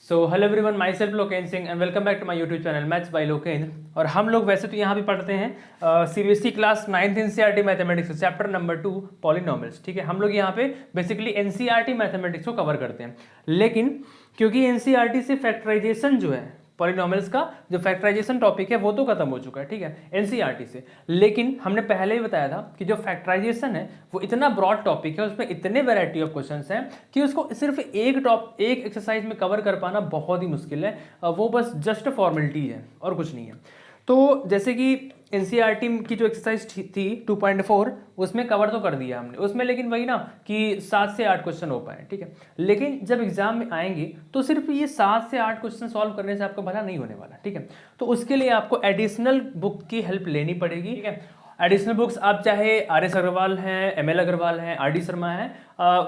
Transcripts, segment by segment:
So hello everyone, myself Loken Singh and welcome back to my YouTube channel maths by Loken. और हम लोग वैसे तो यहाँ भी पढ़ते हैं CBSE class 9th NCERT mathematics chapter number 2 polynomials. ठीक है, हम लोग यहाँ पे बेसिकली एनसीईआरटी मैथमेटिक्स को कवर करते हैं, लेकिन क्योंकि एनसीईआरटी से फैक्टराइजेशन जो है पॉलिनोमियल्स का जो फैक्टराइजेशन टॉपिक है वो तो खत्म हो चुका है, ठीक है, एनसीईआरटी से। लेकिन हमने पहले ही बताया था कि जो फैक्टराइजेशन है वो इतना ब्रॉड टॉपिक है, उसमें इतने वैरायटी ऑफ क्वेश्चंस हैं कि उसको सिर्फ एक एक्सरसाइज में कवर कर पाना बहुत ही मुश्किल है। वो बस जस्ट फॉर्मेलिटी है और कुछ नहीं है। तो जैसे कि एनसीईआरटी की जो एक्सरसाइज थी 2.4 उसमें कवर तो कर दिया हमने उसमें, लेकिन वही ना कि 7 से 8 क्वेश्चन हो पाए, ठीक है। लेकिन जब एग्जाम में आएंगे तो सिर्फ ये 7 से 8 क्वेश्चन सॉल्व करने से आपको भला नहीं होने वाला, ठीक है। तो उसके लिए आपको एडिशनल बुक की हेल्प लेनी पड़ेगी, ठीक है। एडिशनल बुक्स आप चाहे RS अग्रवाल हैं, ML अग्रवाल हैं, RD शर्मा है।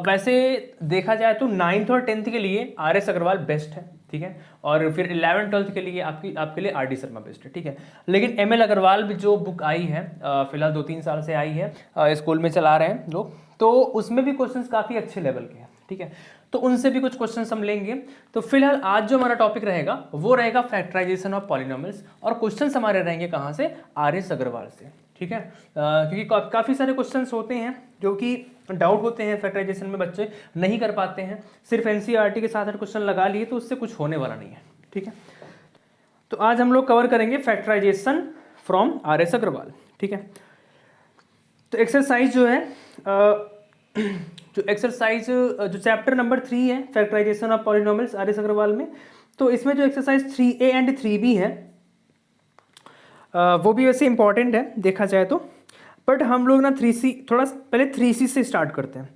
वैसे देखा जाए तो 9th और 10th के लिए RS अग्रवाल बेस्ट है, ठीक है। और फिर 11th 12th के लिए आपके लिए RD शर्मा बेस्ट है, ठीक है। लेकिन ML अग्रवाल भी जो बुक आई है फिलहाल 2-3 साल से आई है, स्कूल में चला रहे हैं लोग, तो उसमें भी क्वेश्चंस काफ़ी अच्छे लेवल के हैं, ठीक है। तो उनसे भी कुछ क्वेश्चंस हम लेंगे। तो फिलहाल आज जो हमारा टॉपिक रहेगा वो रहेगा फैक्टराइजेशन ऑफ पॉलिनोमियल्स, और क्वेश्चंस हमारे रहेंगे कहाँ से? RS अग्रवाल से, ठीक है। क्योंकि काफ़ी सारे क्वेश्चंस होते हैं जो कि डाउट होते हैं फैक्टराइजेशन में, बच्चे नहीं कर पाते हैं। सिर्फ एनसीईआरटी के साथ क्वेश्चन लगा लिए तो उससे कुछ होने वाला नहीं है, ठीक है। तो आज हम लोग कवर करेंगे फैक्टराइजेशन फ्रॉम RS अग्रवाल, ठीक है। तो एक्सरसाइज जो है जो चैप्टर नंबर 3 है factorisation of polynomials RS Agarwal में, तो इसमें जो एक्सरसाइज 3A एंड 3B है वो भी वैसे इंपॉर्टेंट है देखा जाए तो, बट हम लोग ना 3C थोड़ा पहले 3C से स्टार्ट करते हैं।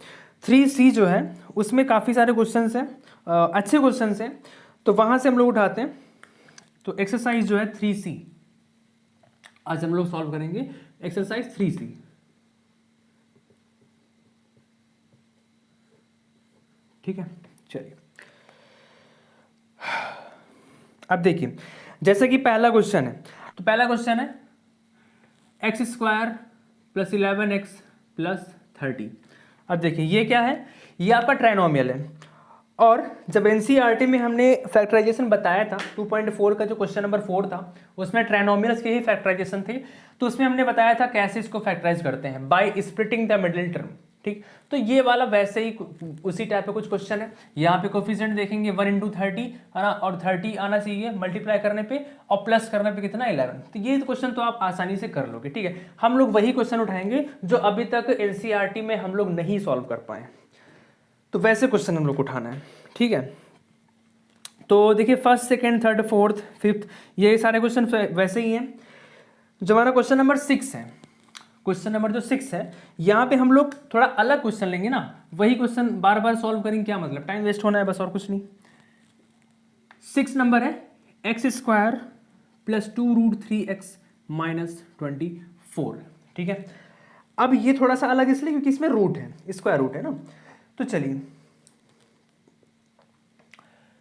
3C जो है उसमें काफ़ी सारे क्वेश्चंस हैं, अच्छे क्वेश्चंस हैं, तो वहाँ से हम लोग उठाते हैं। तो एक्सरसाइज जो है 3C आज हम लोग सॉल्व करेंगे, एक्सरसाइज 3C, ठीक है। चलिए अब देखिए, जैसे कि पहला क्वेश्चन है, तो पहला क्वेश्चन है x² + 11x + 30। अब देखिए ये क्या है, ये आपका ट्राइनोमियल है। और जब एनसीईआरटी में हमने फैक्टराइजेशन बताया था 2.4 का जो क्वेश्चन नंबर 4 था उसमें ट्राइनोमियल्स के ही फैक्टराइजेशन थे, तो उसमें हमने बताया था कैसे इसको फैक्टराइज करते हैं, by splitting the middle term, ठीक। तो ये वाला वैसे ही उसी टाइप का कुछ क्वेश्चन है। यहाँ पे कोफिशिएंट देखेंगे 1 × 30 है ना, और 30 आना चाहिए मल्टीप्लाई करने पे, और प्लस करने पे कितना 11। तो ये क्वेश्चन तो आप आसानी से कर लोगे, ठीक है। हम लोग वही क्वेश्चन उठाएंगे जो अभी तक एनसीईआरटी में हम लोग नहीं सॉल्व कर पाए, तो वैसे क्वेश्चन हम लोग उठाना है, ठीक है। तो देखिए first, second, third, fourth, fifth, ये सारे क्वेश्चन वैसे ही हैं। जो हमारा क्वेश्चन नंबर 6 है, क्वेश्चन नंबर जो 6 है, यहाँ पे हम लोग थोड़ा अलग क्वेश्चन लेंगे ना, वही क्वेश्चन बार बार सॉल्व करेंगे, क्या मतलब, टाइम वेस्ट होना है बस और कुछ नहीं। 6 नंबर है x² + 2√3x - 24, ठीक है। अब ये थोड़ा सा अलग इसलिए क्योंकि इसमें रूट है, स्क्वायर रूट है ना। तो चलिए,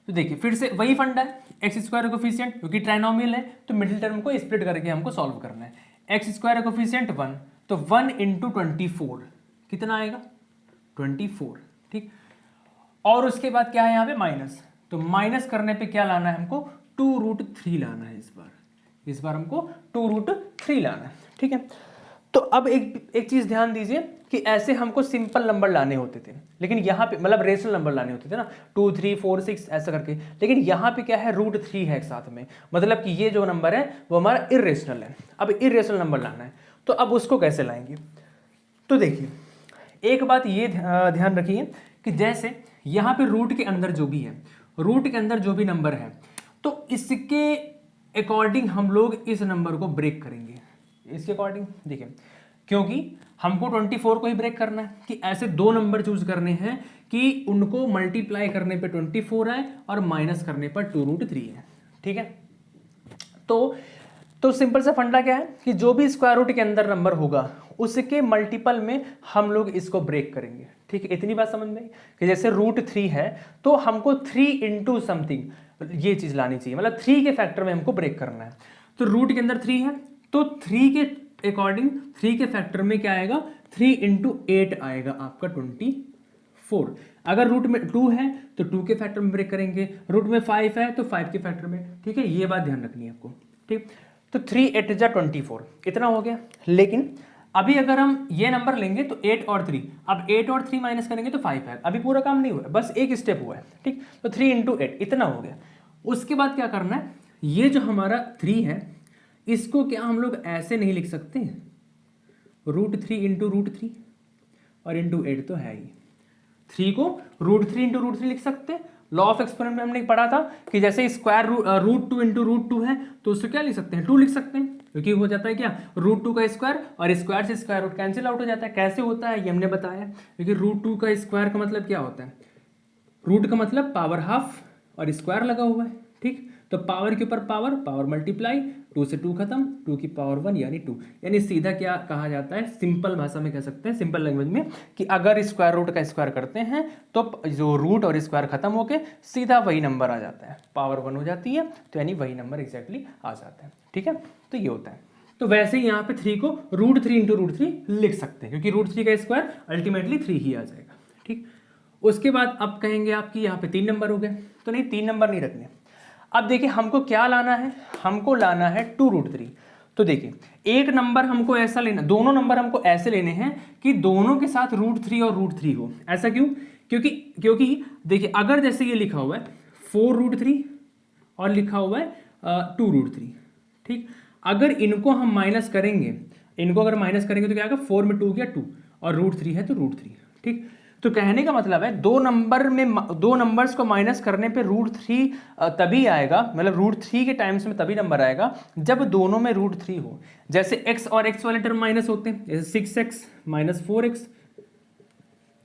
तो देखिए फिर से वही फंडा है, x² कोफिशिएंट, क्योंकि ट्राइनोमियल है तो मिडिल टर्म को स्प्लिट करके हमको सॉल्व करना है। x² कोफिशिएंट 1, तो 1 × 24 कितना आएगा? 24, ठीक। और उसके बाद क्या है यहाँ पे माइनस, तो माइनस करने पे क्या लाना है हमको? 2√3 लाना है। इस बार हमको 2√3 लाना है, ठीक है। तो अब एक चीज ध्यान दीजिए कि ऐसे हमको सिंपल नंबर लाने होते थे, लेकिन यहाँ पे मतलब रेशनल नंबर लाने होते थे ना, 2, 3, 4, 6 ऐसा करके, लेकिन यहाँ पे क्या है, √3 है एक साथ में, मतलब कि ये जो नंबर है वो हमारा इर्रेशनल है। अब इर्रेशनल नंबर लाना है, तो अब उसको कैसे लाएंगे? तो देखिए एक बात ये ध्यान रखिए कि जैसे यहाँ पे रूट के अंदर जो भी है, रूट के अंदर जो भी नंबर है, तो इसके अकॉर्डिंग हम लोग इस नंबर को ब्रेक करेंगे, इसके अकॉर्डिंग। देखिए क्योंकि हमको 24 को ही ब्रेक करना है, कि ऐसे दो नंबर चूज करने हैं कि उनको मल्टीप्लाई करने पे 24 आए और माइनस करने पर 2√3 है, ठीक है। तो सिंपल सा फंडा क्या है कि जो भी स्क्वायर रूट के अंदर नंबर होगा उसके मल्टीपल में हम लोग इसको ब्रेक करेंगे, ठीक है। इतनी बात समझ में कि जैसे √3 है तो हमको 3 × समथिंग ये चीज लानी चाहिए, मतलब 3 के फैक्टर में हमको ब्रेक करना है। तो रूट के अंदर 3 है तो 3 के अकॉर्डिंग 3 के फैक्टर में क्या आएगा? 3 × 8 आएगा आपका 24, 4। अगर रूट में 2 है तो 2 के फैक्टर में ब्रेक करेंगे, रूट में 5 है तो 5 के फैक्टर में। ठीक है, ये बात ध्यान रखनी है आपको। ठीक, तो 3 8 जा 24 इतना हो गया। लेकिन अभी अगर हम ये नंबर लेंगे तो 8 और 3, अब 8 और 3 माइनस करेंगे तो 5 है। अभी पूरा काम नहीं हुआ, बस एक स्टेप हुआ है। ठीक, तो 3 इंटू 8 इतना हो गया। उसके बाद क्या करना है, ये जो हमारा 3 है इसको क्या हम लोग ऐसे नहीं लिख सकते, √3 इंटू √3 और इंटू 8 तो है ही। 3 को √3 इंटू √3 लिख सकते हैं। लॉ ऑफ एक्सपोनेंट में हमने पढ़ा था कि जैसे स्क्वायर √2 इंटू √2 है तो उसको क्या लिख सकते हैं, 2 लिख सकते हैं, क्योंकि हो जाता है क्या, √2 का स्क्वायर और स्क्वायर से स्क्वायर रूट कैंसिल आउट हो जाता है। कैसे होता है ये हमने बताया, क्योंकि √2 का स्क्वायर का मतलब क्या होता है, रूट का मतलब पावर हाफ और स्क्वायर लगा हुआ है। ठीक, तो पावर के ऊपर पावर, पावर मल्टीप्लाई, 2 से 2 खत्म, 2 की पावर 1 यानी 2। यानी सीधा क्या कहा जाता है, सिंपल भाषा में कह सकते हैं, सिंपल लैंग्वेज में, कि अगर स्क्वायर रूट का स्क्वायर करते हैं तो जो रूट और स्क्वायर खत्म होके सीधा वही नंबर आ जाता है, पावर 1 हो जाती है, तो यानी वही नंबर एग्जैक्टली आ जाता है। ठीक है, तो ये होता है। तो वैसे ही यहाँ पे 3 को √3 इंटू √3 लिख सकते हैं, क्योंकि √3 का स्क्वायर अल्टीमेटली 3 ही आ जाएगा। ठीक, उसके बाद अब कहेंगे आपकी यहाँ पे 3 नंबर हो गए, तो नहीं 3 नंबर नहीं रखने। अब देखिए हमको क्या लाना है, हमको लाना है 2√3। तो देखिए एक नंबर हमको ऐसा लेना, दोनों नंबर हमको ऐसे लेने हैं कि दोनों के साथ √3 और √3 हो। ऐसा क्यों, क्योंकि देखिए अगर जैसे ये लिखा हुआ है 4√3 और लिखा हुआ है 2√3। ठीक, अगर इनको हम माइनस करेंगे, इनको अगर माइनस करेंगे तो क्या आएगा, 4 में 2 गया 2 और √3 है तो √3। ठीक, तो कहने का मतलब है दो नंबर्स को माइनस करने पे √3 तभी आएगा, मतलब √3 के टाइम्स में तभी नंबर आएगा जब दोनों में √3 हो। जैसे x और x वाले टर्म माइनस होते हैं, जैसे 6x माइनस 4x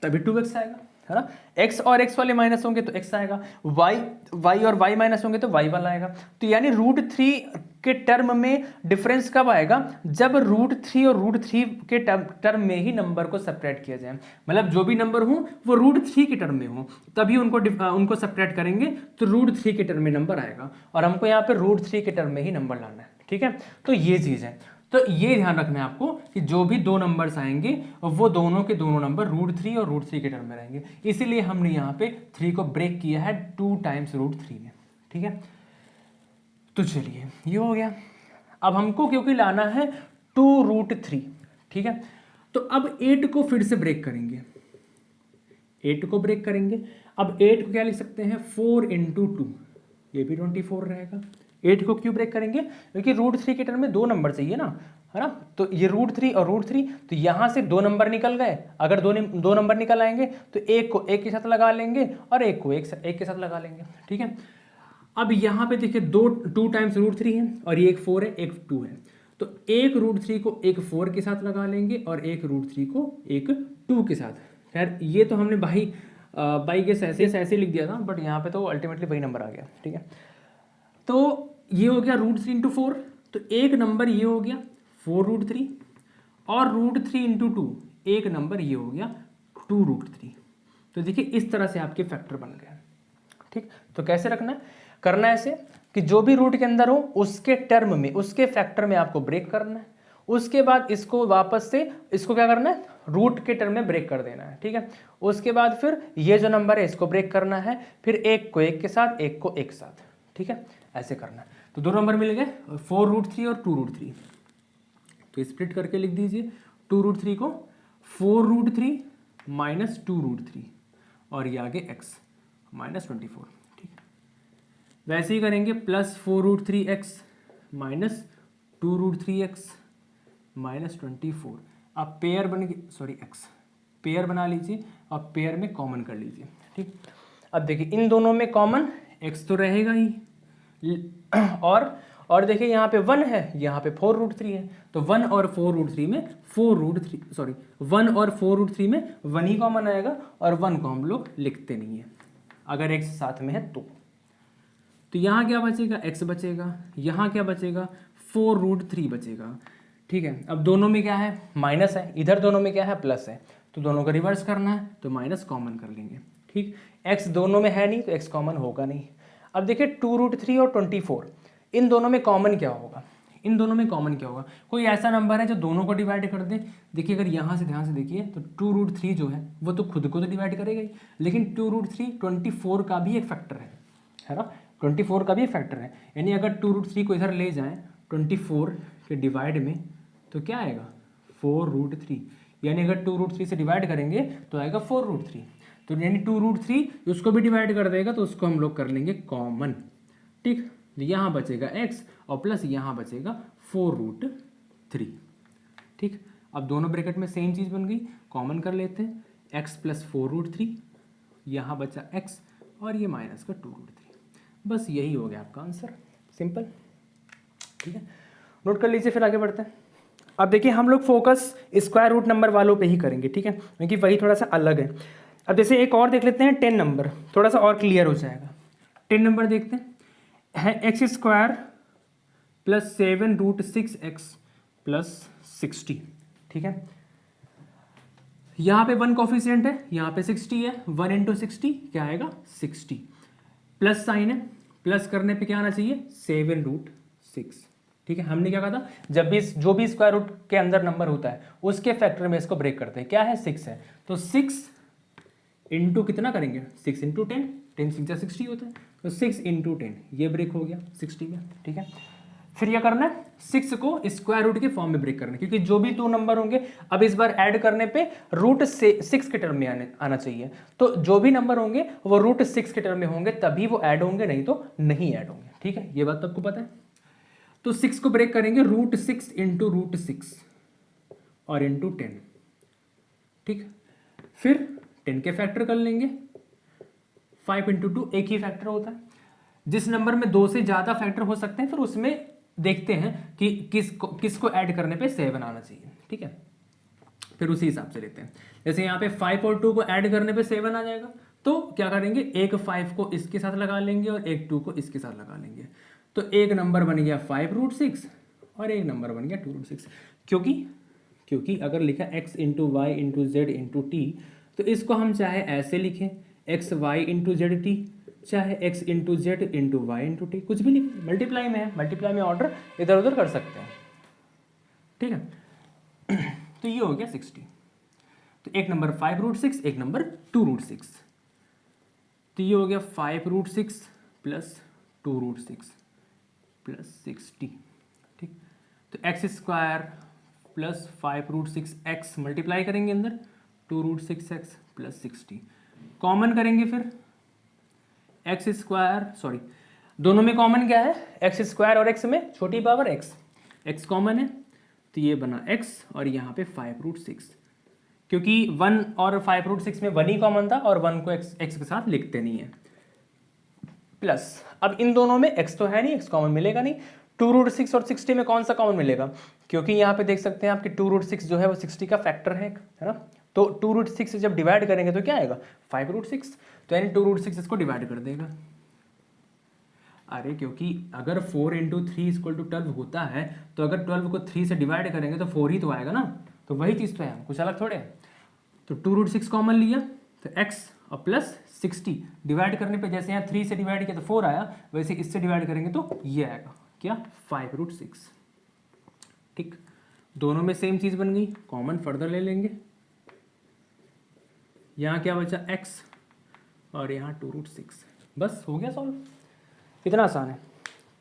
तभी 2x आएगा, है ना। x और x वाले माइनस होंगे तो x आएगा, y और y माइनस होंगे तो y वाला आएगा। तो यानी √3 के टर्म में डिफरेंस कब आएगा, जब √3 और √3 के टर्म में ही नंबर को सेपरेट किया जाए, मतलब जो भी नंबर हो वो √3 के टर्म में हो तभी उनको सेपरेट करेंगे तो √3 के टर्म में नंबर आएगा, और हमको यहाँ पे √3 के टर्म में ही नंबर लाना है। ठीक है, तो ये चीज़ है। तो ये ध्यान रखना है आपको कि जो भी दो नंबर्स आएंगे वो दोनों के दोनों नंबर √3 और √3 के टर्म में रहेंगे, इसीलिए हमने यहाँ पे 3 को ब्रेक किया है 2 टाइम्स √3 में। ठीक है, तो चलिए ये हो गया। अब हमको क्योंकि लाना है 2√3। ठीक है, तो अब 8 को फिर से ब्रेक करेंगे, 8 को ब्रेक करेंगे। अब 8 को क्या लिख सकते हैं, 4 इंटू 2, ये भी 24 रहेगा। 8 को क्यों ब्रेक करेंगे, क्योंकि √3 के टर्म में 2 नंबर चाहिए ना, है ना। तो ये √3 और √3, तो यहाँ से 2 नंबर निकल गए। अगर दो नंबर निकल आएंगे तो एक को एक के साथ लगा लेंगे और एक को एक के साथ लगा लेंगे। ठीक है, अब यहाँ पे देखिए 2 टाइम्स √3 है और ये एक 4 है एक 2 है, तो एक √3 को एक 4 के साथ लगा लेंगे और एक √3 को एक 2 के साथ। खैर ये तो हमने बाई गेस ऐसे लिख दिया था, बट यहाँ पे तो अल्टीमेटली वही नंबर आ गया। ठीक है, तो ये हो गया √3 इंटू 4, तो एक नंबर ये हो गया 4√3 और √3 इंटू 2 एक नंबर ये हो गया 2√3। तो देखिए इस तरह से आपके फैक्टर बन गए। ठीक, तो कैसे रखना है, करना है ऐसे कि जो भी रूट के अंदर हो उसके टर्म में, उसके फैक्टर में आपको ब्रेक करना है। उसके बाद इसको वापस से इसको क्या करना है, रूट के टर्म में ब्रेक कर देना है। ठीक है, उसके बाद फिर ये जो नंबर है इसको ब्रेक करना है, फिर एक को एक के साथ एक को एक साथ। ठीक है, ऐसे करना है। तो दो नंबर मिल गए 4√3 और 2√3, तो स्प्लिट करके लिख दीजिए 2√3 को 4√3 माइनस 2√3 और ये आगे x माइनस 24। ठीक, वैसे ही करेंगे plus 4√3x minus 2√3x minus 24। अब पेयर बन गई, सॉरी x पेयर बना लीजिए, अब पेयर में कॉमन कर लीजिए। ठीक, अब देखिए इन दोनों में कॉमन x तो रहेगा ही, और देखिए यहाँ पे 1 है, यहाँ पे 4√3 है, तो 1 और 4√3 में 1 और 4√3 में 1 ही कॉमन आएगा, और 1 को हम लोग लिखते नहीं है अगर x साथ में है तो यहाँ क्या बचेगा, x बचेगा, यहाँ क्या बचेगा 4√3 बचेगा। ठीक है, अब दोनों में क्या है, माइनस है, इधर दोनों में क्या है, प्लस है, तो दोनों को रिवर्स करना है तो माइनस कॉमन कर लेंगे। ठीक, x दोनों में है नहीं तो x कॉमन होगा नहीं। अब देखिए 2√3 और 24 इन दोनों में कॉमन क्या होगा, इन दोनों में कॉमन क्या होगा, कोई ऐसा नंबर है जो दोनों को डिवाइड कर दे। देखिए अगर यहाँ से ध्यान से देखिए तो 2√3 जो है वो तो खुद को तो डिवाइड करेगा ही, लेकिन 2√3 24 का भी एक फैक्टर है ना, 24 का भी एक फैक्टर है। यानी अगर 2√3 को इधर ले जाएं 24 के डिवाइड में तो क्या आएगा 4√3, यानी अगर 2√3 से डिवाइड करेंगे तो आएगा 4√3। तो यानी 2√3 उसको भी डिवाइड कर देगा तो उसको हम लोग कर लेंगे कॉमन। ठीक, यहाँ बचेगा x और प्लस यहाँ बचेगा 4√3। ठीक, अब दोनों ब्रैकेट में सेम चीज़ बन गई, कॉमन कर लेते हैं, x प्लस 4√3, यहाँ बचा x और ये माइनस का 2√3। बस यही हो गया आपका आंसर, सिंपल। ठीक है, नोट कर लीजिए, फिर आगे बढ़ते हैं। अब देखिए हम लोग फोकस स्क्वायर रूट नंबर वालों पे ही करेंगे, ठीक है, क्योंकि वही थोड़ा सा अलग है। अब जैसे एक और देख लेते हैं 10 नंबर, थोड़ा सा और क्लियर हो जाएगा। 10 नंबर देखते हैं, है x² प्लस 7√6x प्लस 60। ठीक है, यहाँ पे 1 कॉफिशिएंट है, यहाँ पे 60 है, 1 × 60 क्या आएगा 60, प्लस साइन है, प्लस करने पे क्या आना चाहिए 7√6। ठीक है, हमने क्या कहा था, जब भी जो भी स्क्वायर रूट के अंदर नंबर होता है उसके फैक्टर में इसको ब्रेक करते हैं। क्या है 6 है, तो 6 इंटू कितना करेंगे 6 × 10, 10 6 60 होता है, तो 6 × 10 ये ब्रेक हो गया 60 में। ठीक है, फिर यह करना है 6 को स्क्वायर रूट के फॉर्म में ब्रेक करना है, क्योंकि जो भी 2 नंबर होंगे अब इस बार ऐड करने पे रूट से 6 के टर्म में आना चाहिए। तो जो भी नंबर होंगे वो रूट 6 के टर्म में होंगे तभी वो ऐड होंगे, नहीं तो नहीं ऐड होंगे। ठीक है, ये बात तो आपको पता है। तो 6 को ब्रेक करेंगे √6 × √6 और इंटू 10। ठीक, फिर 10 के फैक्टर कर लेंगे, 5 × 2 एक ही फैक्टर होता है। जिस नंबर में 2 से ज़्यादा फैक्टर हो सकते हैं फिर उसमें देखते हैं कि किसको ऐड करने पे 7 आना चाहिए। ठीक है, फिर उसी हिसाब से लेते हैं। जैसे यहाँ पे 5 और 2 को ऐड करने पे 7 आ जाएगा, तो क्या करेंगे एक 5 को इसके साथ लगा लेंगे और एक 2 को इसके साथ लगा लेंगे, तो एक नंबर बन गया 5√6 और एक नंबर बन गया 2√6। क्योंकि अगर लिखा x × y × z × t, तो इसको हम चाहे ऐसे लिखें x y × z t, चाहे x × z × y × t, कुछ भी लिखें। मल्टीप्लाई में है, मल्टीप्लाई में ऑर्डर इधर उधर कर सकते हैं। ठीक है, तो ये हो गया 60। तो एक नंबर 5√6, एक नंबर 2√6, तो ये हो गया 5√6 प्लस 2√6 प्लस 60। ठीक, तो x² प्लस 5√6x मल्टीप्लाई करेंगे अंदर 2√6x प्लस 60, कॉमन करेंगे फिर x², दोनों में कॉमन क्या है x² और x में छोटी पावर x कॉमन है, तो ये बना x और यहाँ पे 5√6, क्योंकि 1 और 5√6 में 1 ही कॉमन था और 1 को x के साथ लिखते नहीं है, प्लस अब इन दोनों में x तो है नहीं, x कॉमन मिलेगा नहीं। 2√6 और 60 में कौन सा कॉमन मिलेगा, क्योंकि यहाँ पे देख सकते हैं आपकी 2√6 जो है वो 60 का फैक्टर है ना, तो 2√6 से जब डिवाइड करेंगे तो क्या आएगा 5√6, तो यानी 2√6 इसको डिवाइड कर देगा। अरे क्योंकि अगर 4 × 3 = 12 होता है, तो अगर 12 को 3 से डिवाइड करेंगे तो 4 ही तो आएगा ना, तो वही चीज़ तो है, कुछ अलग थोड़े है। तो 2√6 कॉमन लिया, तो x और प्लस 60 डिवाइड करने पे जैसे यहाँ 3 से डिवाइड किया तो 4 आया, वैसे इससे डिवाइड करेंगे तो ये आएगा क्या 5√6। ठीक, दोनों में सेम चीज़ बन गई, कॉमन फर्दर ले लेंगे, यहाँ क्या बचा x और यहाँ 2√6, बस हो गया सॉल्व। इतना आसान है,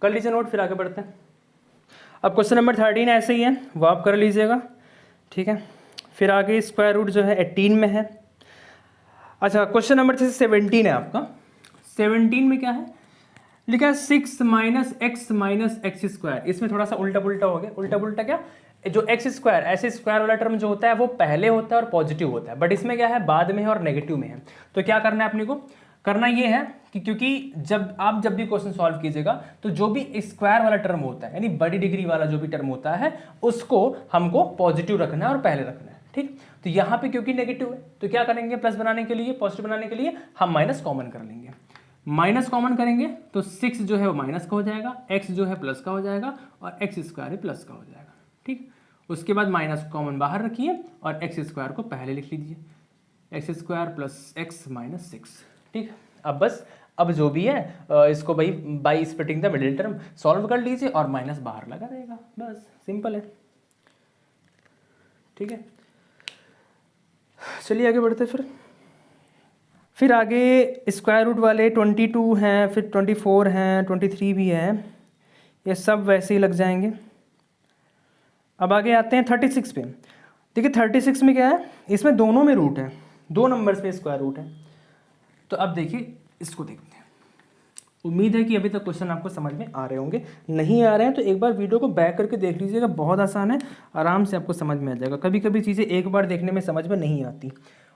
कर लीजिए नोट, फिर आगे बढ़ते हैं। अब क्वेश्चन नंबर 13 ऐसे ही है, वो आप कर लीजिएगा। ठीक है, फिर आगे स्क्वायर रूट जो है 18 में है। अच्छा, क्वेश्चन नंबर 17 है आपका। 17 में क्या है लिखा है 6 - x - x²। इसमें थोड़ा सा उल्टा पुल्टा हो गया। उल्टा पुल्टा क्या, जो x², ऐसे स्क्वायर वाला टर्म जो होता है वो पहले होता है और पॉजिटिव होता है, बट इसमें क्या है बाद में है और नेगेटिव में है। तो क्या करना है अपने को, करना ये है कि क्योंकि जब भी क्वेश्चन सॉल्व कीजिएगा तो जो भी स्क्वायर वाला टर्म होता है यानी बड़ी डिग्री वाला जो भी टर्म होता है उसको हमको पॉजिटिव रखना है और पहले रखना है। ठीक, तो यहाँ पे क्योंकि नेगेटिव है तो क्या करेंगे, प्लस बनाने के लिए, पॉजिटिव बनाने के लिए हम माइनस कॉमन कर लेंगे। माइनस कॉमन करेंगे तो 6 जो है वो माइनस का हो जाएगा, x जो है प्लस का हो जाएगा और x² प्लस का हो जाएगा। ठीक, उसके बाद माइनस कॉमन बाहर रखिए और x² को पहले लिख लीजिए, x² + x - 6। ठीक, अब बस अब जो भी है इसको by splitting the middle term solve कर लीजिए और माइनस बाहर लगा रहेगा, बस सिंपल है। ठीक है, चलिए आगे बढ़ते फिर आगे स्क्वायर रूट वाले 22 हैं, फिर 24 हैं, 23 भी है, ये सब वैसे ही लग जाएंगे। अब आगे आते हैं 36 पे। देखिए 36 में क्या है, इसमें दोनों में रूट है, दो नंबर्स में स्क्वायर रूट है। तो अब देखिए इसको देखते हैं। उम्मीद है कि अभी तक क्वेश्चन आपको समझ में आ रहे होंगे, नहीं आ रहे हैं तो एक बार वीडियो को बैक करके देख लीजिएगा, बहुत आसान है, आराम से आपको समझ में आ जाएगा। कभी कभी चीज़ें एक बार देखने में समझ में नहीं आती।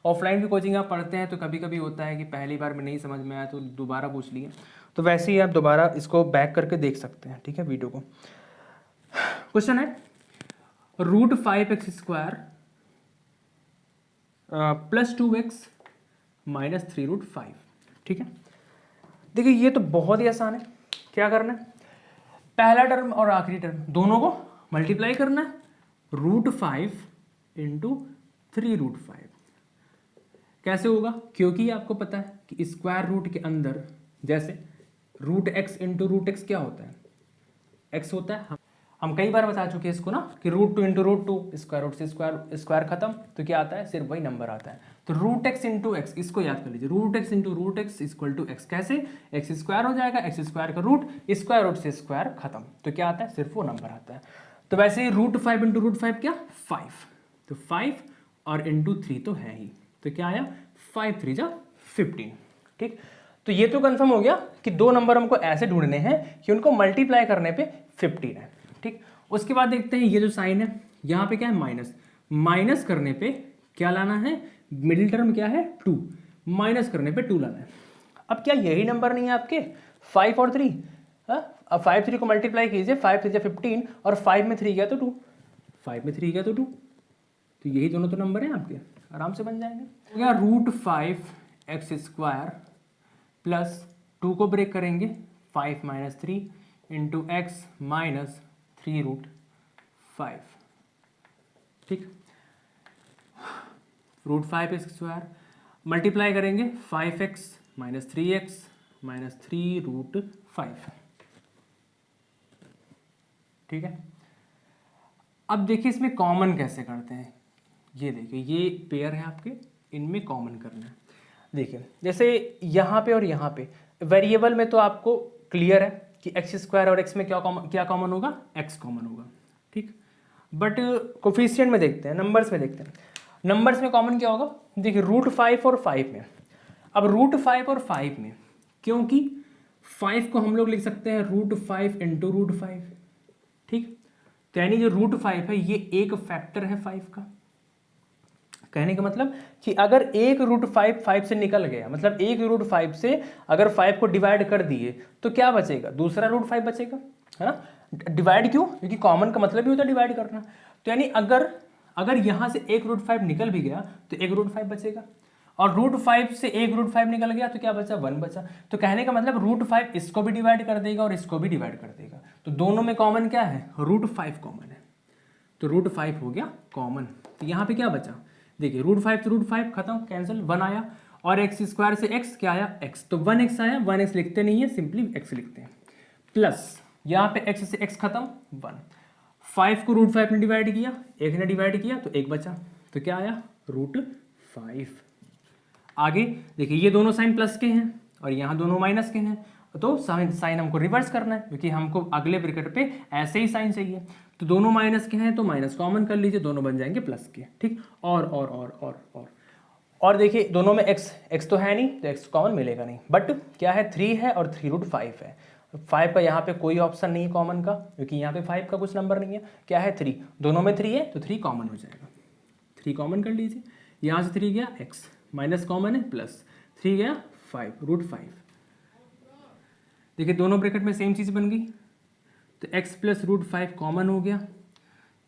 ऑफलाइन भी कोचिंग आप पढ़ते हैं तो कभी कभी होता है कि पहली बार में नहीं समझ में आया तो दोबारा पूछ लिए, तो वैसे ही आप दोबारा इसको बैक करके देख सकते हैं। ठीक है, वीडियो को। क्वेश्चन है √5x² + 2x - 3√5। ठीक है, देखिए ये तो बहुत ही आसान है। क्या करना है, पहला टर्म और आखिरी टर्म दोनों को मल्टीप्लाई करना है, √5 × 3√5। कैसे होगा, क्योंकि आपको पता है कि स्क्वायर रूट के अंदर जैसे √x × √x क्या होता है, x होता है। हम कई बार बता चुके हैं इसको ना कि √2 × √2 स्क्वायर रूट से स्क्वायर खत्म, तो क्या आता है, सिर्फ वही नंबर आता है। तो √x × x, इसको याद कर लीजिए, √x × √x = x। कैसे, x² हो जाएगा, x² का रूट स्क्वायर रूट से स्क्वायर खत्म, तो क्या आता है, सिर्फ वो नंबर आता है। तो वैसे ही √5 × √5 क्या, 5, तो 5 और × 3 तो है ही, तो क्या आया, 5 3 जा 15। ठीक, तो ये तो कंफर्म हो गया कि दो नंबर हमको ऐसे ढूंढने हैं कि उनको मल्टीप्लाई करने पे 15 है। ठीक, उसके बाद देखते हैं ये जो साइन है यहाँ पे क्या है, माइनस, माइनस करने पे क्या लाना है, मिडिल टर्म क्या है 2, माइनस करने पे 2 लाना है। अब क्या यही नंबर नहीं है आपके 5 और 3, अब 5 3 को मल्टीप्लाई कीजिए, 5 3 15 और 5 में 3 गया तो 2, 5 में 3 गया तो 2, तो यही दोनों तो नंबर हैं आपके, आराम से बन जाएंगे। हो गया √5x² प्लस 2 को ब्रेक करेंगे 5 - 3 × x - 3√5। ठीक, √5x² मल्टीप्लाई करेंगे 5x - 3x - 3√5। ठीक है, अब देखिए इसमें कॉमन कैसे करते हैं, ये देखिए ये पेयर है आपके, इनमें कॉमन करना है। देखिए जैसे यहाँ पे और यहाँ पे वेरिएबल में तो आपको क्लियर है कि x² और x में क्या कॉमन होगा, x कॉमन होगा। ठीक, बट कोफिशिएंट में देखते हैं, नंबर्स में देखते हैं, नंबर्स में कॉमन क्या होगा। देखिए √5 और 5 में, अब √5 और 5 में, क्योंकि 5 को हम लोग लिख सकते हैं √5 × √5। ठीक, तो यानी जो √5 है ये एक फैक्टर है 5 का। कहने का मतलब कि अगर एक √5 5 से निकल गया, मतलब एक √5 से अगर 5 को डिवाइड कर दिए तो क्या बचेगा, दूसरा √5 बचेगा, है ना। डिवाइड क्यों, क्योंकि कॉमन का मतलब ही होता है डिवाइड करना। तो यानी अगर यहाँ से एक √5 निकल भी गया तो एक √5 बचेगा, और √5 से एक √5 निकल गया तो क्या बचा, 1 बचा। तो कहने का मतलब √5 इसको भी डिवाइड कर देगा और इसको भी डिवाइड कर देगा, तो दोनों में कॉमन क्या है, √5 कॉमन है, तो √5 हो गया कॉमन। तो यहाँ पे क्या बचा, देखिए √5 से √5 खत्म, कैंसिल, 1 आया, और x² से x क्या आया, x, तो 1x आया, 1x लिखते नहीं है, सिंपली x लिखते हैं, प्लस यहाँ पे x से x खत्म 1, 5 को √5 ने डिवाइड किया, एक ने डिवाइड किया तो एक बचा, तो क्या आया √5। आगे देखिए ये दोनों साइन प्लस के हैं और यहाँ दोनों माइनस के हैं, तो साइन हमको रिवर्स करना है क्योंकि हमको अगले ब्रैकेट पे ऐसे ही साइन चाहिए। तो दोनों माइनस के हैं तो माइनस कॉमन कर लीजिए, दोनों बन जाएंगे प्लस के। ठीक, और देखिए दोनों में x तो है नहीं तो x कॉमन मिलेगा नहीं, बट क्या है 3 है और 3√5 है। 5 का यहाँ पे कोई ऑप्शन नहीं है कॉमन का, क्योंकि यहाँ पे 5 का कुछ नंबर नहीं है, क्या है 3, दोनों में 3 है तो 3 कॉमन हो जाएगा, 3 कॉमन कर लीजिए, यहाँ से 3 गया x, माइनस कॉमन है, प्लस 3 गया 5 √5। देखिए दोनों ब्रैकेट में सेम चीज़ बन गई, तो x + √5 कॉमन हो गया,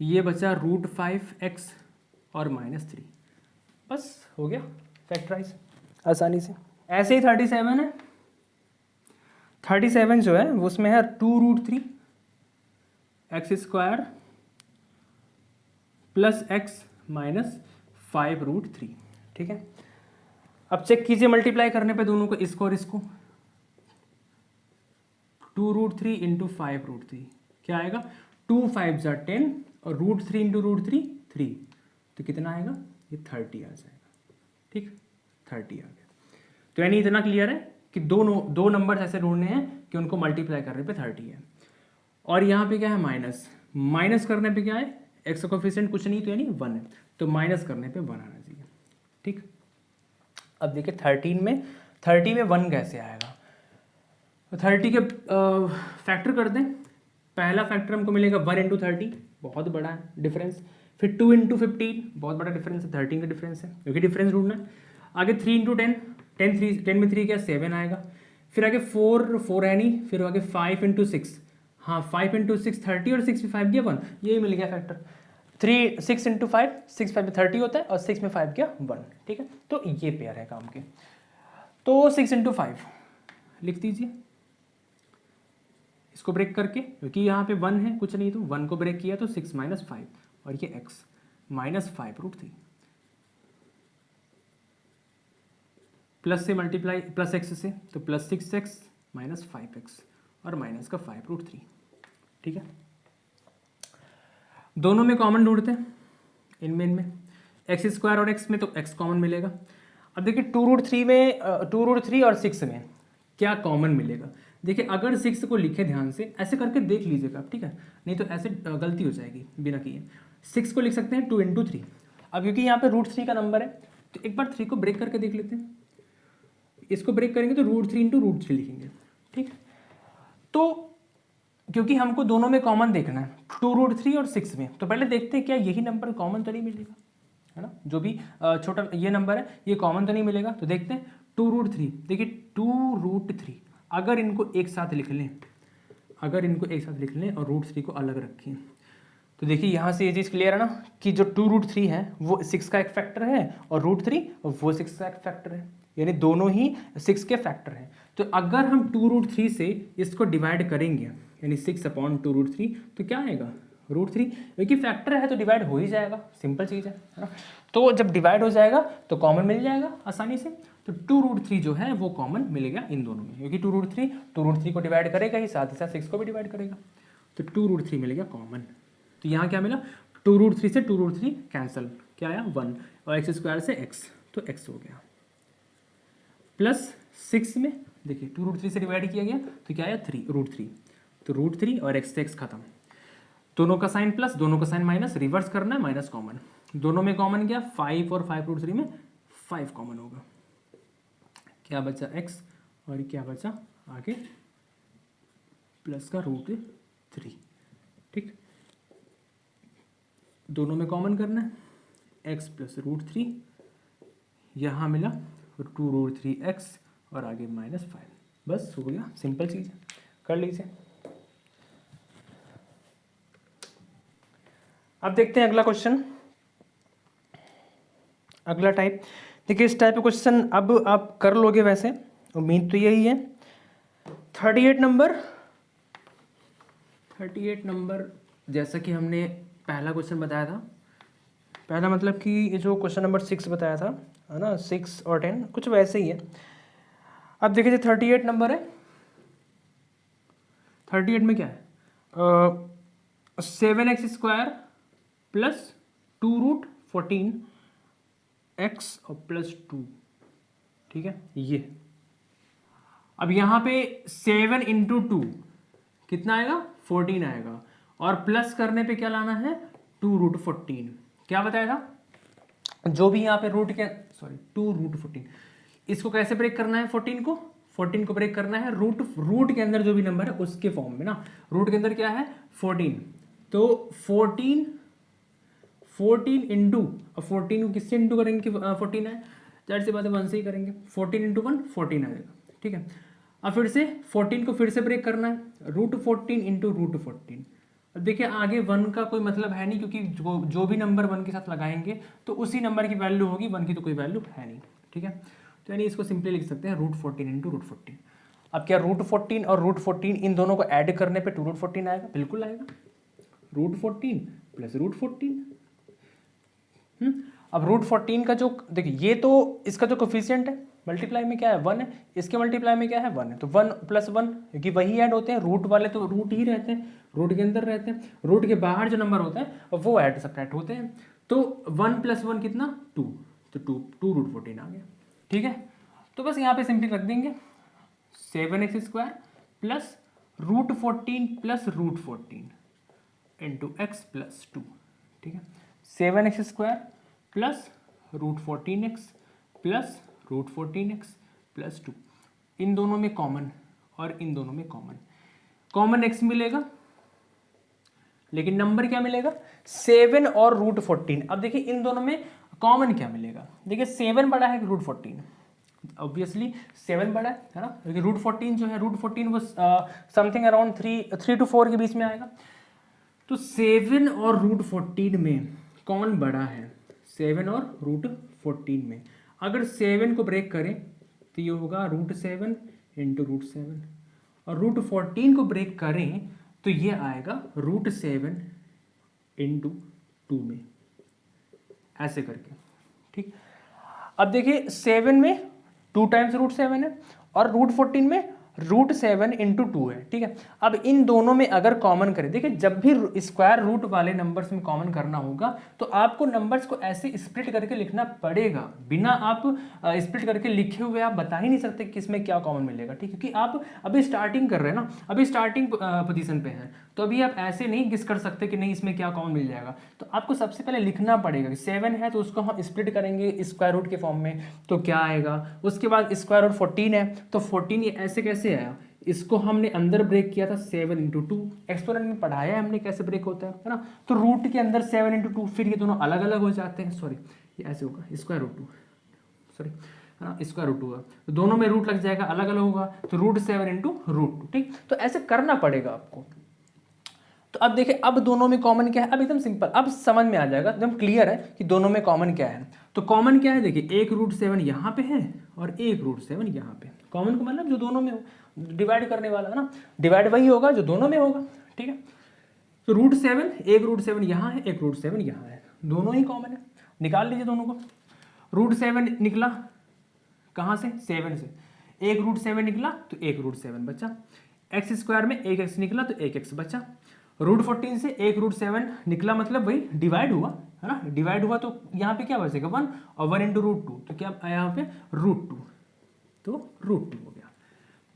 ये बचा √5x और -3, बस हो गया फैक्टराइज आसानी से। ऐसे ही 37 है, 37 जो है उसमें है 2√3 x² + x - 5√3। ठीक है, अब चेक कीजिए मल्टीप्लाई करने पे दोनों को, इसको और इसको, 2√3 इंटू 5√3 क्या आएगा, 2 5 जा 10 और √3 इंटू √3 3, तो कितना आएगा, ये 30 आ जाएगा। ठीक, 30 आ गया। तो यानी इतना क्लियर है कि दो नंबर्स ऐसे ढूंढने हैं कि उनको मल्टीप्लाई करने पे 30 है। और यहाँ पे क्या है, माइनस करने पे क्या है, एक्स का कोफिशिएंट कुछ नहीं तो यानी 1 है, तो माइनस करने पे 1 आना चाहिए। ठीक, अब देखिए 30 में 1 कैसे आएगा, तो 30 के फैक्टर कर दें। पहला फैक्टर हमको मिलेगा 1 इंटू 30, बहुत बड़ा है डिफरेंस। फिर 2 इंटू 15, बहुत बड़ा डिफरेंस है, 13 का डिफरेंस है, क्योंकि डिफरेंस ढूंढना है। आगे 3 इंटू 10, 10 में 3 क्या 7 आएगा। फिर आगे 4 है नहीं, फिर आगे 5 इंटू 6, हाँ 5 इंटू 6 30 और 6 में 5 गया 1, यही मिल गया फैक्टर। 6 इंटू 5, 6 5 में 30 होता है और 6 में 5 गया 1। ठीक है, तो ये पेयर है काम के। तो 6 इंटू 5 लिख दीजिए इसको ब्रेक करके, क्योंकि यहाँ पे 1 है कुछ नहीं, तो 1 को ब्रेक किया तो 6 माइनस 5 और ये x माइनस 5√3 प्लस से मल्टीप्लाई प्लस x से, तो प्लस 6x माइनस 5x और माइनस का 5√3। ठीक है, दोनों में कॉमन ढूंढते हैं, इनमें एक्स स्क्वायर और x में तो x कॉमन मिलेगा। अब देखिए 2√3 और 6 में क्या कॉमन मिलेगा। देखिए अगर 6 को लिखे ध्यान से, ऐसे करके देख लीजिएगा आप, ठीक है, नहीं तो ऐसे गलती हो जाएगी बिना किए। 6 को लिख सकते हैं 2 इंटू 3। अब क्योंकि यहाँ पे √3 का नंबर है, तो एक बार 3 को ब्रेक करके देख लेते हैं। इसको ब्रेक करेंगे तो √3 इंटू √3 लिखेंगे। ठीक, तो क्योंकि हमको दोनों में कॉमन देखना है, 2√3 और 6 में, तो पहले देखते हैं क्या यही नंबर कॉमन तो नहीं मिलेगा, है ना। जो भी छोटा ये नंबर है ये कॉमन तो नहीं मिलेगा, तो देखते हैं 2√3। देखिए 2√3 अगर इनको एक साथ लिख लें, और √3 को अलग रखें, तो देखिए यहाँ से ये चीज़ क्लियर है ना कि जो 2√3 है वो 6 का एक फैक्टर है और √3 वो 6 का एक फैक्टर है, यानी दोनों ही 6 के फैक्टर हैं। तो अगर हम 2√3 से इसको डिवाइड करेंगे, यानी 6/2√3, तो क्या आएगा, √3, क्योंकि फैक्टर है तो डिवाइड हो ही जाएगा, सिंपल चीज़ है ना। तो जब डिवाइड हो जाएगा तो कॉमन मिल जाएगा आसानी से, तो 2√3 जो है वो कॉमन मिलेगा इन दोनों में, क्योंकि 2√3 को डिवाइड करेगा ही, साथ ही साथ 6 को भी डिवाइड करेगा, तो 2√3 मिलेगा कॉमन। तो यहाँ क्या मिला, 2√3 से 2√3 कैंसिल, क्या आया 1, और x स्क्वायर से x, तो x हो गया। प्लस 6 में देखिए 2√3 से डिवाइड किया गया तो क्या आया √3, तो √3 और x से x खत्म, दोनों का साइन प्लस दोनों का साइन माइनस, रिवर्स करना है, माइनस कॉमन, दोनों में कॉमन क्या 5 और 5√3 में 5 कॉमन होगा, क्या बचा x और क्या बचा आगे प्लस का √3। ठीक, दोनों में कॉमन करना है, x प्लस √3, यहाँ मिला 2√3x और आगे -5, बस हो गया, सिंपल चीज़ है, कर लीजिए। अब देखते हैं अगला क्वेश्चन, अगला टाइप। देखिए इस टाइप का क्वेश्चन अब आप कर लोगे, वैसे उम्मीद तो यही है। 38 नंबर जैसा कि हमने पहला क्वेश्चन बताया था, पहला मतलब कि ये जो क्वेश्चन नंबर 6 बताया था, है ना, 6 और 10 कुछ वैसे ही है। अब देखिए 38 नंबर है, 38 में क्या है, 7x स्क्वायर प्लस 2√14x और प्लस 2, ठीक है ये। अब यहाँ पे 7 इंटू 2 कितना आएगा 14 आएगा, और प्लस करने पे क्या लाना है 2√14, क्या बताया था, जो भी यहाँ पे रूट के 2√14, इसको कैसे ब्रेक करना है 14 को ब्रेक करना है रूट के अंदर जो भी नंबर है उसके फॉर्म में ना। रूट के अंदर क्या है 14, तो 14 इंटू, अब 14 को किससे इंटू करेंगे, 14 है, जाहिर सी बात है 1 से ही करेंगे, 14 इंटू 1 14 आएगा, ठीक है। अब फिर से 14 को फिर से ब्रेक करना है, √14 इंटू √14। अब देखिए आगे 1 का कोई मतलब है नहीं, क्योंकि जो भी नंबर 1 के साथ लगाएंगे तो उसी नंबर की वैल्यू होगी, 1 की तो कोई वैल्यू है नहीं, ठीक है। तो यानी इसको सिंपली लिख सकते हैं √14 इंटू √14। अब क्या √14 और √14 इन दोनों को ऐड करने पे 2√14 आएगा, बिल्कुल आएगा, √14 प्लस √14। अब √14 का जो देखिए ये तो इसका जो कोफिशिएंट है मल्टीप्लाई में क्या है 1 है, इसके मल्टीप्लाई में क्या है 1 है, तो 1 + 1 क्योंकि वही ऐड होते हैं, रूट वाले तो रूट ही रहते हैं, रूट के अंदर रहते हैं, रूट के बाहर जो नंबर होते हैं वो ऐड सब्ट्रैक्ट होते हैं। तो 1 + 1 कितना 2, तो 2√14 आ गया। ठीक है, तो बस यहाँ पे सिंपली रख देंगे 7x² plus √14 plus √14 into x plus 2। ठीक है, 7x² plus √14x plus √14x plus 2, इन दोनों में कॉमन और इन दोनों में कॉमन x मिलेगा, लेकिन नंबर क्या मिलेगा 7 और √14। अब देखिए इन दोनों में कॉमन क्या मिलेगा, देखिए 7 बड़ा है कि √14, ऑब्वियसली 7 बड़ा है ना, क्योंकि √14 जो है √14 वो समथिंग अराउंड 3 to 4 के बीच में आएगा। तो 7 और √14 में कौन बड़ा है, 7 और √14 में अगर 7 को ब्रेक करें तो ये होगा √7 इंटू √7, और √14 को ब्रेक करें तो ये आएगा √7 इंटू 2 में, ऐसे करके। ठीक, अब देखिए 7 में 2 टाइम्स √7 है और √14 में √7 इंटू 2 है। ठीक है, अब इन दोनों में अगर कॉमन करें, देखिए जब भी स्क्वायर रूट वाले नंबर्स में कॉमन करना होगा तो आपको नंबर्स को ऐसे स्प्लिट करके लिखना पड़ेगा, बिना आप स्प्लिट करके लिखे हुए आप बता ही नहीं सकते कि इसमें क्या कॉमन मिलेगा। ठीक, क्योंकि आप अभी स्टार्टिंग कर रहे हैं ना, अभी स्टार्टिंग पोजीशन पे हैं, तो अभी आप ऐसे नहीं गेस कर सकते कि नहीं इसमें क्या कॉमन मिल जाएगा। तो आपको सबसे पहले लिखना पड़ेगा कि 7 है तो उसको हम स्प्लिट करेंगे स्क्वायर रूट के फॉर्म में तो क्या आएगा, उसके बाद स्क्वायर रूट 14 है तो 14 ये ऐसे कैसे आया, इसको हमने अंदर ब्रेक किया था 7 इंटू 2, एक्सपोनेंट में पढ़ाया हमने कैसे ब्रेक होता है ना, तो रूट के अंदर 7 इंटू 2, फिर ये दोनों अलग अलग हो जाते हैं, सॉरी ये ऐसे होगा स्क्वायर रूट 2, सॉरी है ना, स्क्वायर रूट 2 तो दोनों में रूट लग जाएगा, अलग अलग होगा, तो √7 इंटू √2। ठीक, तो ऐसे करना पड़ेगा आपको। तो अब देखिए अब दोनों में कॉमन क्या है, अब एकदम सिंपल, अब समझ में आ जाएगा, एकदम क्लियर है कि दोनों में कॉमन क्या है। तो कॉमन क्या है, देखिए एक √7 यहाँ पे है और एक √7 यहाँ पे, कॉमन को मतलब जो दोनों में हो, डिवाइड करने वाला है ना, डिवाइड वही होगा जो दोनों में होगा। ठीक है, तो √7, एक √7 यहाँ है, एक √7 यहाँ है, दोनों ही कॉमन है, निकाल लीजिए दोनों को। √7 निकला कहाँ से, 7 से, एक √7 निकला तो एक √7 बचा, x² में एक x निकला तो एक x बचा, √14 से एक √7 निकला, मतलब वही डिवाइड हुआ है ना, डिवाइड हुआ तो यहाँ पे क्या बचेगा 1 और 1 इंटू √2, तो क्या आया यहाँ पे √2, तो √2 हो गया।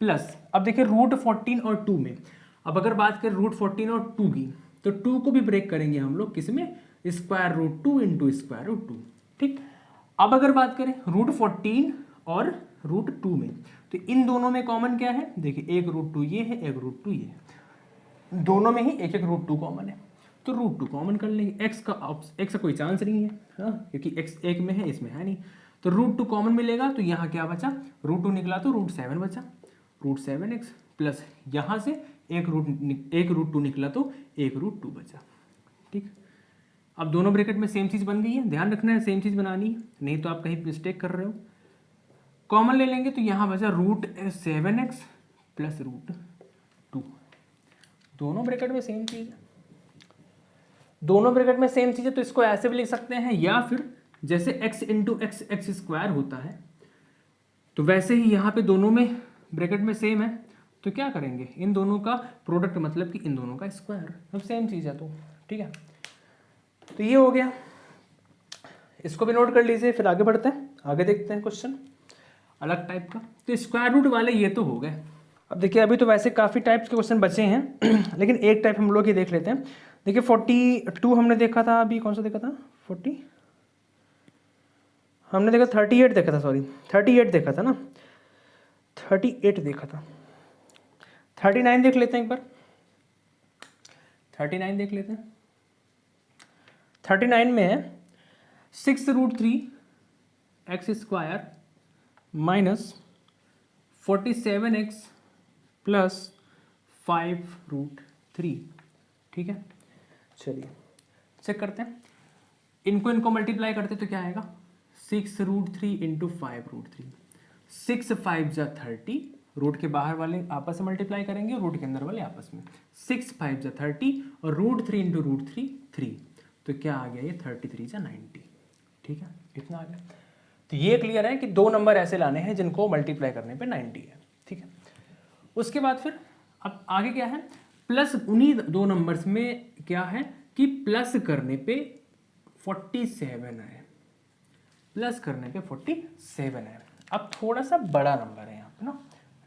प्लस अब देखिए √14 और 2 में, अब अगर बात करें √14 और 2 की, तो 2 को भी ब्रेक करेंगे हम लोग किस में, square root 2 into square root 2। ठीक, अब अगर बात करें √14 और √2 में, तो इन दोनों में कॉमन क्या है, देखिए एक √2 ये है, एक √2 ये है, दोनों में ही एक एक √2 कॉमन है, तो √2 कॉमन कर लेंगे, x का कोई चांस नहीं है हाँ, क्योंकि x एक में है इसमें है नहीं, तो √2 कॉमन मिलेगा, तो यहाँ क्या बचा, √2 निकला तो √7 बचा, √7x प्लस यहाँ से एक √2 निकला तो एक √2 बचा। ठीक, अब दोनों ब्रैकेट में सेम चीज़ बन गई है, ध्यान रखना है सेम चीज़ बनानी है, नहीं तो आप कहीं मिस्टेक कर रहे हो। कॉमन ले लेंगे तो यहाँ बचा √7x प्लस √2, दोनों ब्रैकेट में सेम चीज़ है, दोनों ब्रैकेट में सेम चीज़ है, तो इसको ऐसे भी लिख सकते हैं, या फिर जैसे x इंटू x² होता है तो वैसे ही यहाँ पे दोनों में ब्रैकेट में सेम है, तो क्या करेंगे इन दोनों का प्रोडक्ट, मतलब कि इन दोनों का स्क्वायर, अब सेम चीज़ है तो ठीक है। तो ये हो गया, इसको भी नोट कर लीजिए, फिर आगे बढ़ते हैं, आगे देखते हैं क्वेश्चन अलग टाइप का। तो स्क्वायर रूट वाले ये तो हो गए। अब देखिए अभी तो वैसे काफ़ी टाइप्स के क्वेश्चन बचे हैं लेकिन एक टाइप हम लोग ये देख लेते हैं। देखिए 42 हमने देखा था, अभी कौन सा देखा था, 40 हमने देखा, 38 देखा था, सॉरी 38 देखा था ना, 38 देखा था, 39 देख लेते हैं एक बार, 39 देख लेते हैं। 39 में है 6√3x² माइनस 47x प्लस 5√3। ठीक है, चलिए चेक करते हैं, इनको मल्टीप्लाई करते तो क्या आएगा, 6√3 इंटू 5√3, 6 5 जा 30, रूट के बाहर वाले आपस में मल्टीप्लाई करेंगे, रूट के अंदर वाले आपस में, 6 5 जा 30 और √3 इंटू √3 3, तो क्या आ गया ये 33 जा 90। ठीक है, इतना आ गया। तो ये क्लियर है कि दो नंबर ऐसे लाने हैं जिनको मल्टीप्लाई करने पे 90 है, ठीक है। उसके बाद फिर अब आगे क्या है, प्लस उन्हीं दो नंबर्स में क्या है कि प्लस करने पे 47 है, प्लस करने पे 47 है। अब थोड़ा सा बड़ा नंबर है यहाँ पे ना,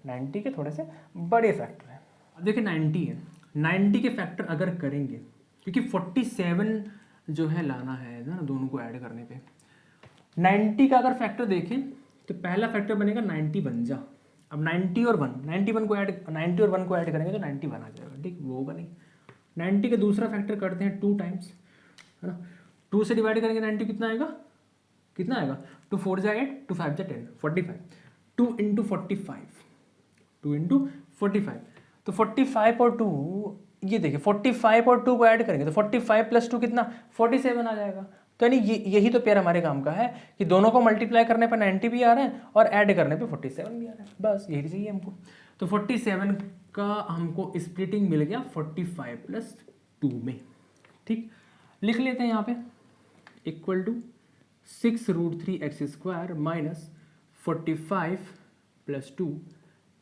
90 के थोड़े से बड़े फैक्टर हैं। अब देखिए 90 है, 90 के फैक्टर अगर करेंगे, क्योंकि 47 जो है लाना है ना दोनों को ऐड करने पे, 90 का अगर फैक्टर देखें तो पहला फैक्टर बनेगा 90 बन जा। अब 90 और 1, 91 को ऐड 90 और 1 को ऐड करेंगे तो 91 आ जाएगा, ठीक, वो होगा नहीं। 90 का दूसरा फैक्टर करते हैं 2 टाइम्स, है ना, 2 से डिवाइड करेंगे 90 कितना आएगा, कितना आएगा, 2 4 जा 8, 2 5 जा 10, 45, 2 इंटू 45, 2 इंटू 45, तो 45 और 2, ये देखिए 45 और 2 को ऐड करेंगे तो 45 प्लस 2 कितना, 47 आ जाएगा। तो यानी यही तो पेयर हमारे काम का है कि दोनों को मल्टीप्लाई करने पर 90 भी आ रहा है और ऐड करने पे 47 भी आ रहा है, बस यही चाहिए हमको। तो 47 का हमको स्प्लिटिंग मिल गया 45 प्लस 2 में, ठीक। लिख लेते हैं यहाँ पे equal to 6√3x² minus 45 plus 2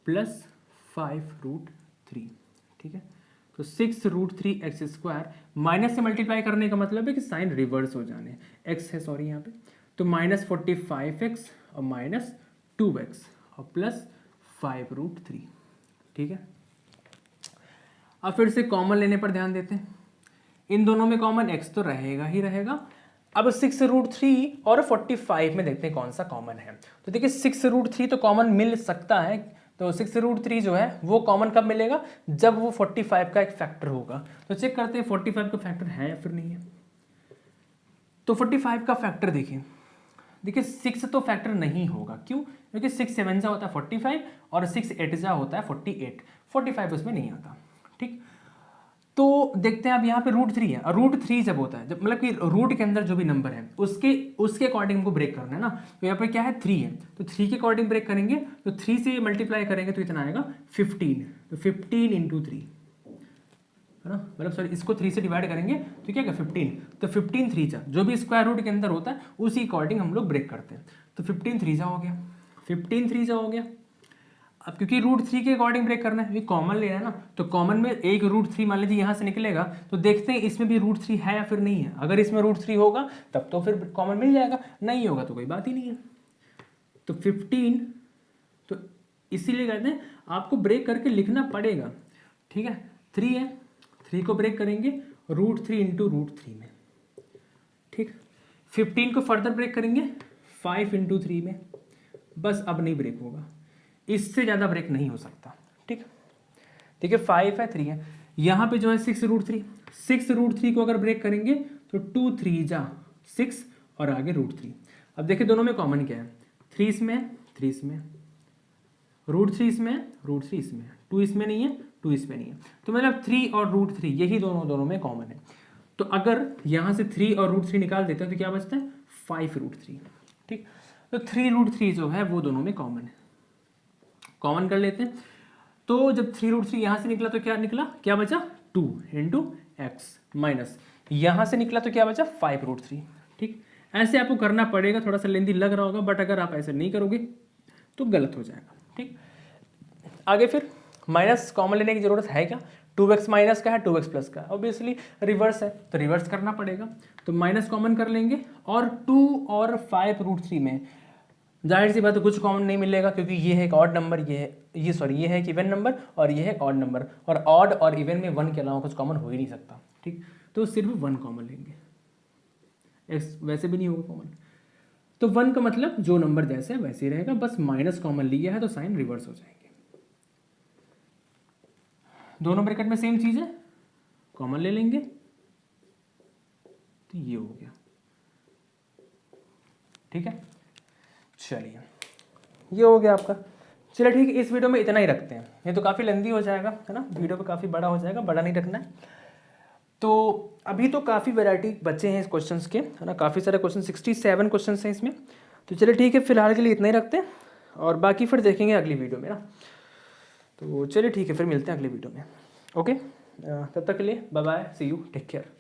plus 5√3, ठीक है। तो 6√3x² माइनस से मल्टीप्लाई करने का मतलब है कि साइन रिवर्स हो जाने, x है सॉरी यहाँ पे, तो माइनस 45x और माइनस 2x और प्लस 5√3, ठीक है। अब फिर से कॉमन लेने पर ध्यान देते हैं, इन दोनों में कॉमन x तो रहेगा ही रहेगा। अब 6√3 और 45 में देखते हैं कौन सा कॉमन है। तो देखिए 6√3 तो कॉमन मिल सकता है, तो 6√3 जो है वो कॉमन कब मिलेगा, जब वो 45 का एक फैक्टर होगा। तो चेक करते हैं 45 का फैक्टर है या फिर नहीं है। तो 45 का फैक्टर देखिए, 6 तो फैक्टर नहीं होगा, क्यों, क्योंकि 6 7 जा होता है 45 और 6 8 जा होता है 48, 45 उसमें नहीं आता, ठीक। तो देखते हैं अब यहाँ पे √3 है, और √3 जब होता है, जब मतलब कि रूट के अंदर जो भी नंबर है उसके अकॉर्डिंग हमको ब्रेक करना है ना। तो यहाँ पे क्या है 3 है, तो 3 के अकॉर्डिंग ब्रेक करेंगे, तो 3 से मल्टीप्लाई करेंगे तो इतना आएगा 15, तो 15 इंटू 3, है ना, मतलब सॉरी इसको 3 से डिवाइड करेंगे तो क्या 15, तो 15 3 जा, जो भी स्क्वायर रूट के अंदर होता है उसी अकॉर्डिंग हम लोग ब्रेक करते हैं। तो 15 3 जा हो गया, 15 3 जा हो गया। अब क्योंकि √3 के अकॉर्डिंग ब्रेक करना है, कॉमन लेना है ना, तो कॉमन में एक √3 मान लीजिए यहाँ से निकलेगा, तो देखते हैं इसमें भी √3 है या फिर नहीं है। अगर इसमें √3 होगा तब तो फिर कॉमन मिल जाएगा, नहीं होगा तो कोई बात ही नहीं है। तो 15, तो इसीलिए कहते हैं आपको ब्रेक करके लिखना पड़ेगा, ठीक है। 3 है, 3 को ब्रेक करेंगे √3 इंटू √3 में, ठीक। 15 को फर्दर ब्रेक करेंगे 5 इंटू 3 में, बस अब नहीं ब्रेक होगा, इससे ज़्यादा ब्रेक नहीं हो सकता, ठीक। देखिए 5 है 3 है, यहाँ पे जो है 6√3, 6√3 को अगर ब्रेक करेंगे तो 2 3 जा 6 और आगे √3। अब देखिए दोनों में कॉमन क्या है, 3 इसमें, 3 इसमें, √3 इसमें, √3 इसमें, 2 इसमें नहीं है, 2 इसमें नहीं है, तो मतलब 3 और √3 यही दोनों में कॉमन है। तो अगर यहाँ से 3 और √3 निकाल देते हैं तो क्या बचता है 5√3, ठीक। तो 3√3 जो है वो दोनों में कॉमन है, कॉमन कर लेते हैं। तो जब 3√3 यहाँ से निकला तो क्या निकला, क्या बचा 2 इंटू एक्स, माइनस यहाँ से निकला तो क्या बचा 5√3, ठीक। ऐसे आपको करना पड़ेगा, थोड़ा सा लेंदी लग रहा होगा, बट अगर आप ऐसे नहीं करोगे तो गलत हो जाएगा, ठीक। आगे फिर माइनस कॉमन लेने की जरूरत है क्या, 2x माइनस का है 2x प्लस का, ऑब्वियसली रिवर्स है तो रिवर्स करना पड़ेगा, तो माइनस कॉमन कर लेंगे। और 2 और 5√3 में जाहिर सी बात है कुछ कॉमन नहीं मिलेगा, क्योंकि ये है एक ऑड नंबर, ये है एक इवन नंबर और ये है ऑड नंबर, और ऑड और इवन में 1 के अलावा कुछ कॉमन हो ही नहीं सकता, ठीक। तो सिर्फ 1 कॉमन लेंगे, एक्स वैसे भी नहीं होगा कॉमन, तो 1 का मतलब जो नंबर जैसे है वैसे ही रहेगा, बस माइनस कॉमन लिया है तो साइन रिवर्स हो जाएंगे। दोनों ब्रैकेट में सेम चीज़ है, कॉमन ले लेंगे तो ये हो गया, ठीक है। चलिए ये हो गया आपका। चलिए ठीक है, इस वीडियो में इतना ही रखते हैं, ये तो काफ़ी लेंदी हो जाएगा, है ना, वीडियो पे काफ़ी बड़ा हो जाएगा, बड़ा नहीं रखना है। तो अभी तो काफ़ी वैरायटी बचे हैं इस क्वेश्चंस के, है ना, काफ़ी सारे क्वेश्चन, 67 क्वेश्चन हैं इसमें। तो चलिए ठीक है, फिलहाल के लिए इतना ही रखते हैं और बाकी फिर देखेंगे अगली वीडियो में ना। तो चलिए ठीक है, फिर मिलते हैं अगली वीडियो में। ओके, तब तक के लिए bye bye, see you, take care.